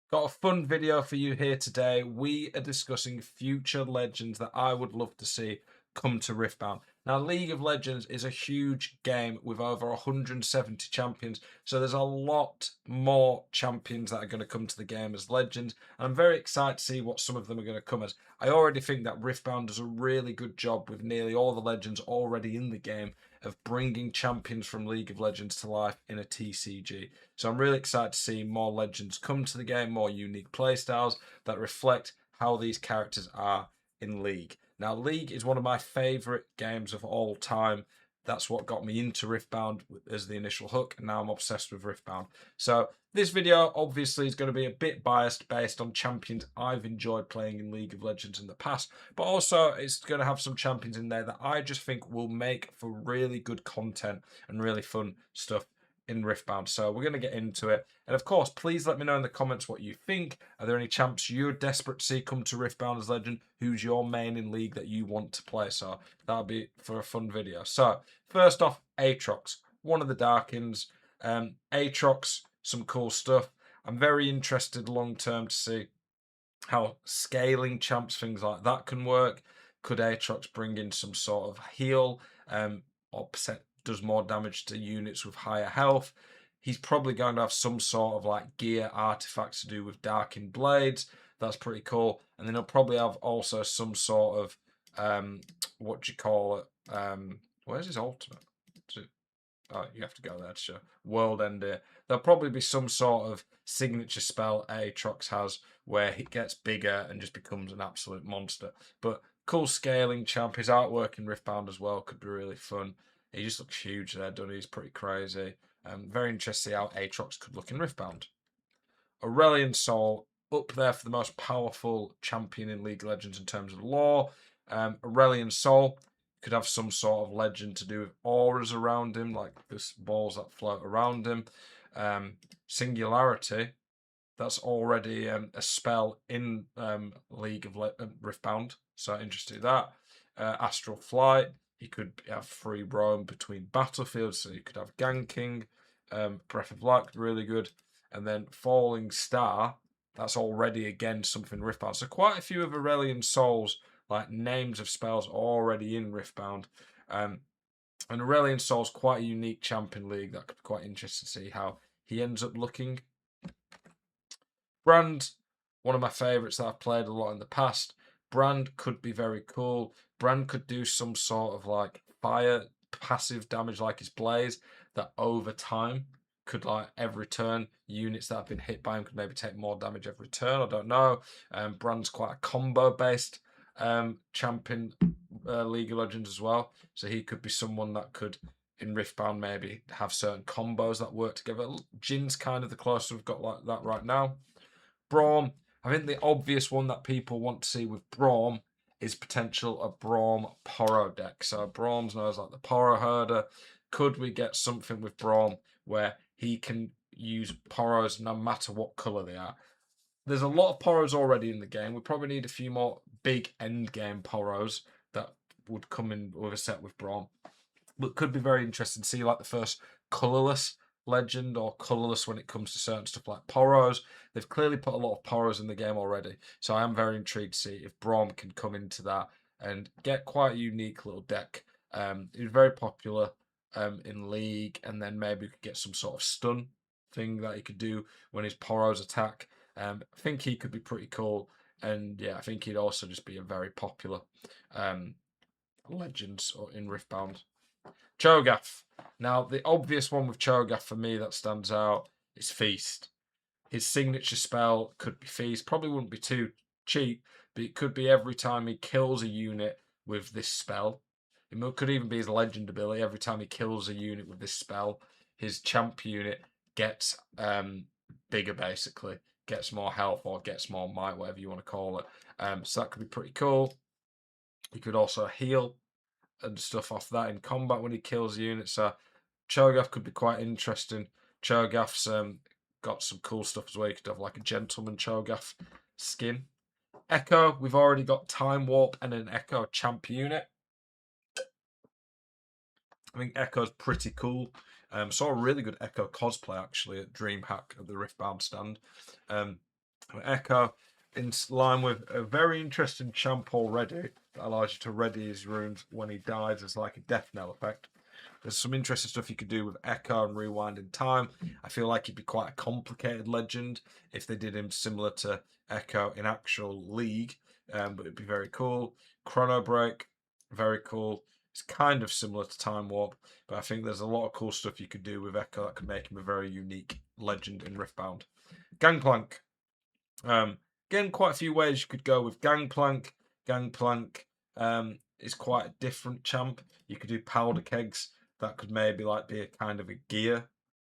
Got a fun video for you here today. We are discussing future legends that I would love to see come to Riftbound. Now, League of Legends is a huge game with over 170 champions, so there's a lot more champions that are going to come to the game as legends. And I'm very excited to see what some of them are going to come as. I already think that Riftbound does a really good job with nearly all the legends already in the game of bringing champions from League of Legends to life in a TCG. So I'm really excited to see more legends come to the game, more unique playstyles that reflect how these characters are in League. Now, League is one of my favourite games of all time. That's what got me into Riftbound as the initial hook, and now I'm obsessed with Riftbound. So this video obviously is going to be a bit biased based on champions I've enjoyed playing in League of Legends in the past, but also it's going to have some champions in there that I just think will make for really good content and really fun stuff in Riftbound. So we're going to get into it. And of course, please let me know in the comments what you think. Are there any champs you're desperate to see come to Riftbound as Legend? Who's your main in League that you want to play? So that'll be for a fun video. So first off, Aatrox, one of the Darkins. Aatrox, some cool stuff. I'm very interested long term to see how scaling champs, things like that can work. Could Aatrox bring in some sort of heal or does more damage to units with higher health? He's probably going to have some sort of like gear artifacts to do with darkened blades. That's pretty cool. And then he'll probably have also some sort of what do you call it? Where's his ultimate? Oh, you have to go there to show World Ender. There'll probably be some sort of signature spell Aatrox has where he gets bigger and just becomes an absolute monster. But cool scaling champ. His artwork in Riftbound as well could be really fun. He just looks huge there, doesn't he? He's pretty crazy. Very interested to see how Aatrox could look in Riftbound. Aurelion Sol, up there for the most powerful champion in League of Legends in terms of lore. Aurelion Sol could have some sort of legend to do with auras around him, like this balls that float around him. Singularity, that's already a spell in League of Riftbound, so interested in that. Astral Flight, he could have free roam between battlefields, so you could have ganking. Breath of Light, really good. And then Falling Star, that's already again something Riftbound. So quite a few of Aurelion Sol's like names of spells already in Riftbound. And Aurelion Sol's quite a unique champion league that could be quite interesting to see how he ends up looking. Brand, one of my favourites that I've played a lot in the past. Brand could be very cool. Brand could do some sort of like fire passive damage like his blaze that over time could like every turn units that have been hit by him could maybe take more damage every turn. I don't know. Brand's quite a combo based champion League of Legends as well. So he could be someone that could in Riftbound maybe have certain combos that work together. Jin's kind of the closest we've got like that right now. Braum, I think the obvious one that people want to see with Braum is potential a Braum Poro deck. So Braum's known as like the Poro herder. Could we get something with Braum where he can use Poros no matter what colour they are? There's a lot of Poros already in the game. We probably need a few more big end game Poros that would come in with a set with Braum. But could be very interesting to see like the first colourless legend or colourless when it comes to certain stuff like Poros. They've clearly put a lot of Poros in the game already. So I am very intrigued to see if Braum can come into that and get quite a unique little deck. It was very popular in League, and then maybe we could get some sort of stun thing that he could do when his Poros attack. I think he could be pretty cool. And yeah, I think he'd also just be a very popular legend in Riftbound. Cho'Gath. Now, the obvious one with Cho'Gath for me that stands out is Feast. His signature spell could be Feast. Probably wouldn't be too cheap, but it could be every time he kills a unit with this spell. It could even be his legend ability. Every time he kills a unit with this spell, his champ unit gets bigger, basically. Gets more health or gets more might, whatever you want to call it. So that could be pretty cool. He could also heal and stuff off that in combat when he kills a unit. So Cho'Gath could be quite interesting. Cho'Gath's got some cool stuff as well. You could have like a gentleman Cho'Gath skin. Echo, we've already got Time Warp and an Echo champ unit. I think Echo's pretty cool. Saw a really good Echo cosplay actually at DreamHack at the Riftbound stand. Echo, in line with a very interesting champ already that allows you to ready his runes when he dies as like a death knell effect. There's some interesting stuff you could do with Echo and Rewind in Time. I feel like he'd be quite a complicated legend if they did him similar to Echo in actual League, but it'd be very cool. Chrono Break, very cool. It's kind of similar to Time Warp, but I think there's a lot of cool stuff you could do with Echo that could make him a very unique legend in Riftbound. Gangplank. Again, quite a few ways you could go with Gangplank. Gangplank is quite a different champ. You could do powder kegs. That could maybe like be a kind of a gear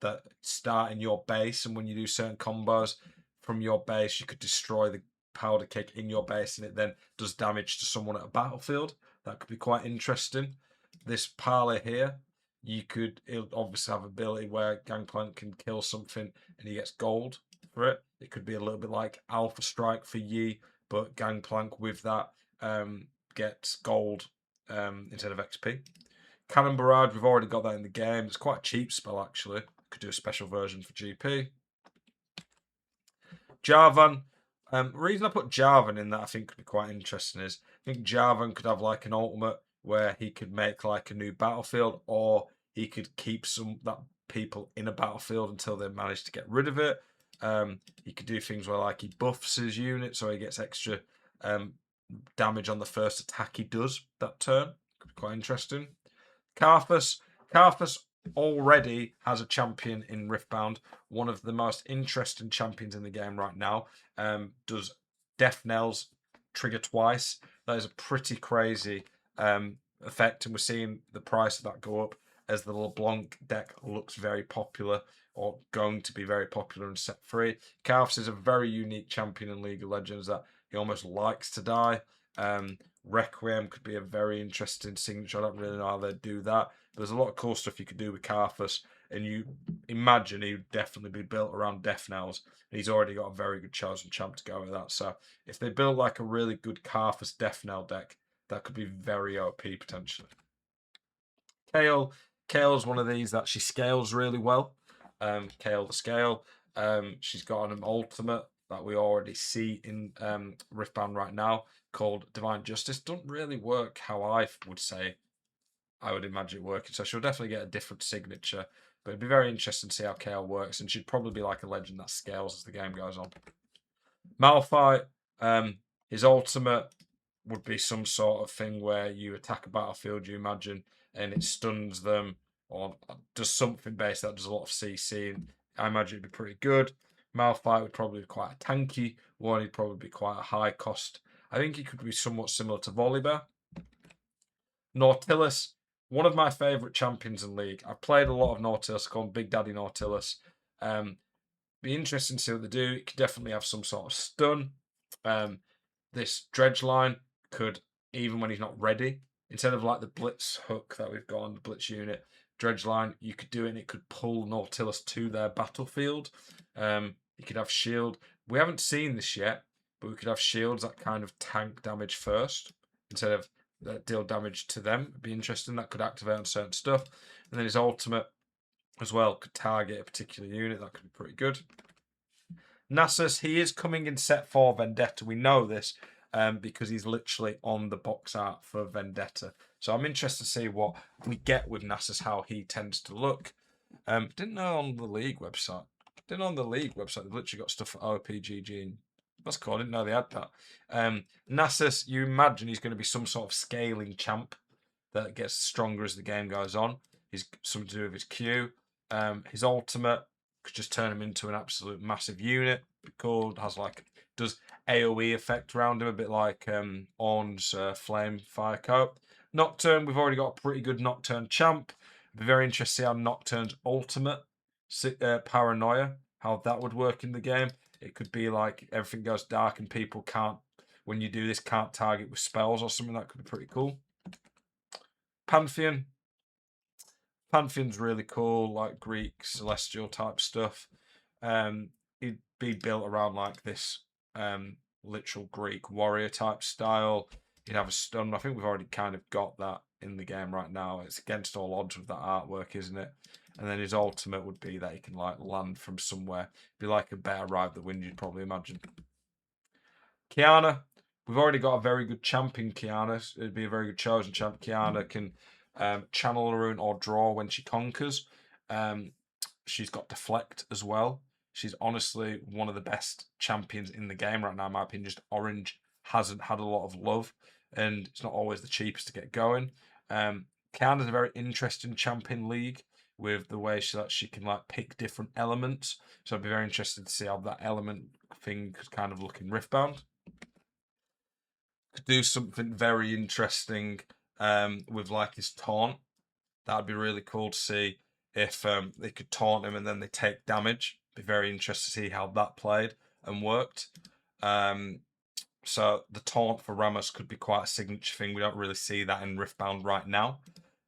that start in your base, and when you do certain combos from your base, you could destroy the powder keg in your base, and it then does damage to someone at a battlefield. That could be quite interesting. This parlor here, it'll obviously have ability where Gangplank can kill something and he gets gold for it. It could be a little bit like Alpha Strike for Yi, but Gangplank with that gets gold instead of XP. Cannon Barrage, we've already got that in the game. It's quite a cheap spell, actually. Could do a special version for GP. Jarvan. The reason I put Jarvan in that I think could be quite interesting is I think Jarvan could have like an ultimate where he could make like a new battlefield, or he could keep that people in a battlefield until they manage to get rid of it. He could do things where like he buffs his unit so he gets extra damage on the first attack he does that turn. Could be quite interesting. Karthus already has a champion in Riftbound, one of the most interesting champions in the game right now. Does Death Knells trigger twice? That is a pretty crazy effect, and we're seeing the price of that go up as the LeBlanc deck looks very popular, or going to be very popular in set 3. Karthus is a very unique champion in League of Legends that he almost likes to die. Requiem could be a very interesting signature. I don't really know how they'd do that. There's a lot of cool stuff you could do with Karthus, and you imagine he would definitely be built around Death Knells. And he's already got a very good chosen champ to go with that. So if they build like a really good Karthus Death Knell deck, that could be very OP potentially. Kale's one of these that she scales really well. Kale the Scale. She's got an ultimate that we already see in Riftbound right now called Divine Justice. Doesn't really work how I would say I would imagine it working. So she'll definitely get a different signature. But it'd be very interesting to see how Kale works, and she'd probably be like a legend that scales as the game goes on. Malphite, his ultimate would be some sort of thing where you attack a battlefield, you imagine, and it stuns them or does something based that does a lot of CC. And I imagine it'd be pretty good. Malphite would probably be quite a tanky one. He'd probably be quite a high cost. I think he could be somewhat similar to Volibear. Nautilus, one of my favourite champions in League. I've played a lot of Nautilus, called Big Daddy Nautilus. Be interesting to see what they do. It could definitely have some sort of stun. This dredge line could, even when he's not ready, instead of like the blitz hook that we've got on the blitz unit, dredge line, you could do it and it could pull Nautilus to their battlefield. You could have shield. We haven't seen this yet, but we could have shields that kind of tank damage first instead of deal damage to them. It'd be interesting. That could activate on certain stuff. And then his ultimate as well could target a particular unit. That could be pretty good. Nasus, he is coming in set 4 Vendetta. We know this because he's literally on the box art for Vendetta. So I'm interested to see what we get with Nasus, how he tends to look. Didn't know on the League website. They've literally got stuff for OPGG and that's cool. I didn't know they had that. Nasus, you imagine he's going to be some sort of scaling champ that gets stronger as the game goes on. He's something to do with his Q. His ultimate could just turn him into an absolute massive unit. Cool. Has like does AoE effect around him, a bit like Ornn's Flame Fire Coat. Nocturne, we've already got a pretty good Nocturne champ. It'd be very interesting to see how Nocturne's ultimate Paranoia, how that would work in the game. It could be like everything goes dark and people can't, when you do this, can't target with spells or something. That could be pretty cool. Pantheon. Pantheon's really cool, like Greek, celestial type stuff. It'd be built around like this literal Greek warrior type style. You'd have a stun. I think we've already kind of got that in the game right now. It's against all odds with that artwork, isn't it? And then his ultimate would be that he can like land from somewhere. Be like a bear ride the wind, you'd probably imagine. Kiana, we've already got a very good champion, Kiana. It'd be a very good chosen champ. Kiana can channel a rune or draw when she conquers. She's got deflect as well. She's honestly one of the best champions in the game right now, in my opinion. Just Orange hasn't had a lot of love, and it's not always the cheapest to get going. Kiana's a very interesting champion league with the way she can like pick different elements. So I'd be very interested to see how that element thing could kind of look in Riftbound. Could do something very interesting with like his taunt. That'd be really cool to see if they could taunt him and then they take damage. Be very interested to see how that played and worked. So the taunt for Ramos could be quite a signature thing. We don't really see that in Riftbound right now.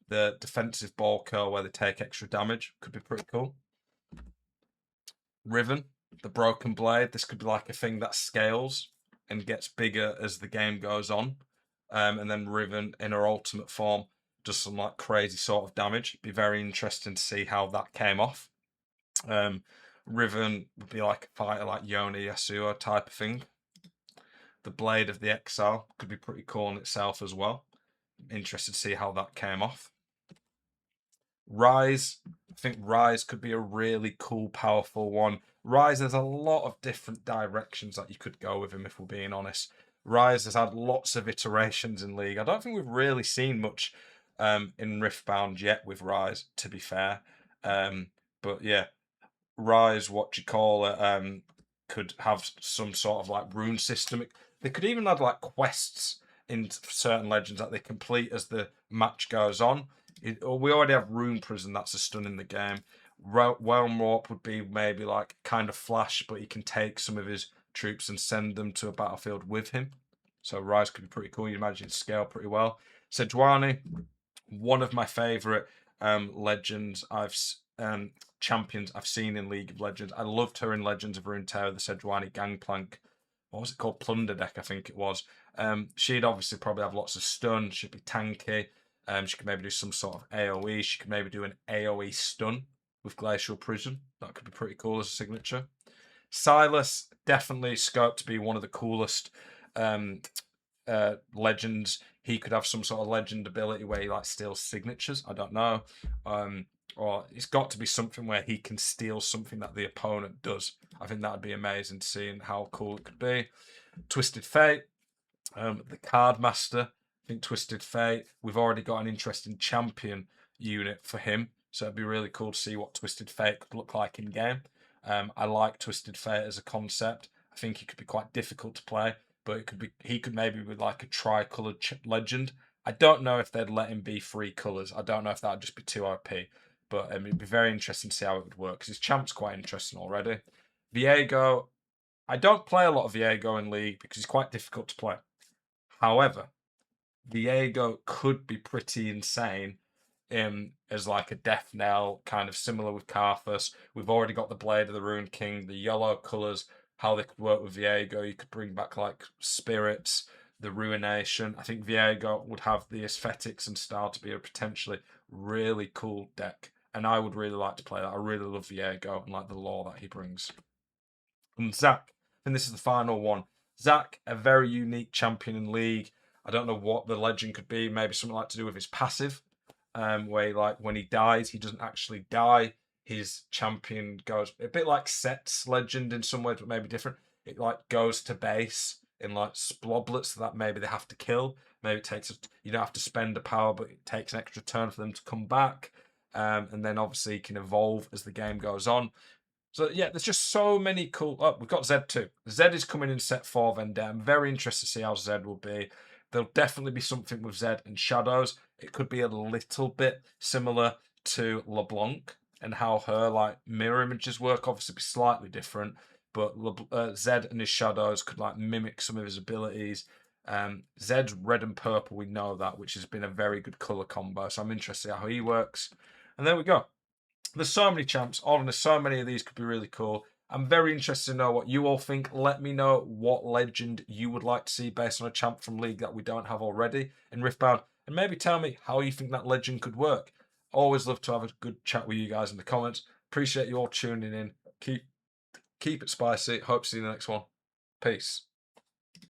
The defensive ball curl where they take extra damage could be pretty cool. Riven, the broken blade. This could be like a thing that scales and gets bigger as the game goes on. And then Riven in her ultimate form does some like crazy sort of damage. Be very interesting to see how that came off. Riven would be like a fighter like Yoni Yasuo type of thing. The Blade of the Exile could be pretty cool in itself as well. Interested to see how that came off. Rise, I think Rise could be a really cool, powerful one. Rise, there's a lot of different directions that you could go with him, if we're being honest. Rise has had lots of iterations in League. I don't think we've really seen much in Riftbound yet with Rise, to be fair. But yeah, Rise, what you call it, could have some sort of like rune system. They could even add like quests in certain legends that they complete as the match goes on. We already have Rune Prison, that's a stun in the game. Realm Warp would be maybe like kind of Flash, but he can take some of his troops and send them to a battlefield with him. So Rise could be pretty cool. You imagine it scale pretty well. Sejuani, one of my favourite legends champions I've seen in League of Legends. I loved her in Legends of Runeterra, the Sejuani Gangplank. What was it called? Plunder Deck, I think it was. She'd obviously probably have lots of stun. She'd be tanky. She could maybe do some sort of AoE. She could maybe do an AoE stun with Glacial Prison. That could be pretty cool as a signature. Silas, definitely scoped to be one of the coolest legends. He could have some sort of legend ability where he like steals signatures. I don't know. Or it's got to be something where he can steal something that the opponent does. I think that'd be amazing to see and how cool it could be. Twisted Fate, the Card Master. I think Twisted Fate, we've already got an interesting champion unit for him. So it'd be really cool to see what Twisted Fate could look like in game. I like Twisted Fate as a concept. I think he could be quite difficult to play, but he could maybe be like a tri-coloured legend. I don't know if they'd let him be 3 colours. I don't know if that'd just be too OP. But it'd be very interesting to see how it would work, because his champ's quite interesting already. Viego, I don't play a lot of Viego in League because he's quite difficult to play. However, Viego could be pretty insane as like a death knell, kind of similar with Karthus. We've already got the Blade of the Rune King, the yellow colours, how they could work with Viego. You could bring back like spirits, the Ruination. I think Viego would have the aesthetics and style to be a potentially really cool deck. And I would really like to play that. I really love Viego and like the lore that he brings. And Zac, and this is the final one. Zac, a very unique champion in League. I don't know what the legend could be. Maybe something like to do with his passive, where like when he dies, he doesn't actually die. His champion goes a bit like Set's legend in some ways, but maybe different. It like goes to base in like sploblets that maybe they have to kill. Maybe it takes you don't have to spend a power, but it takes an extra turn for them to come back. And then obviously can evolve as the game goes on. So yeah, there's just so many cool. Oh, we've got Zed too. Zed is coming in set 4 Vendetta. I'm very interested to see how Zed will be. There'll definitely be something with Zed and Shadows. It could be a little bit similar to LeBlanc and how her like mirror images work. Obviously, be slightly different, but Zed and his Shadows could like mimic some of his abilities. Zed's red and purple, we know that, which has been a very good color combo. So I'm interested in how he works. And there we go. There's so many champs, there's so many of these could be really cool. I'm very interested to know what you all think. Let me know what legend you would like to see based on a champ from League that we don't have already in Riftbound. And maybe tell me how you think that legend could work. Always love to have a good chat with you guys in the comments. Appreciate you all tuning in. Keep it spicy. Hope to see you in the next one. Peace.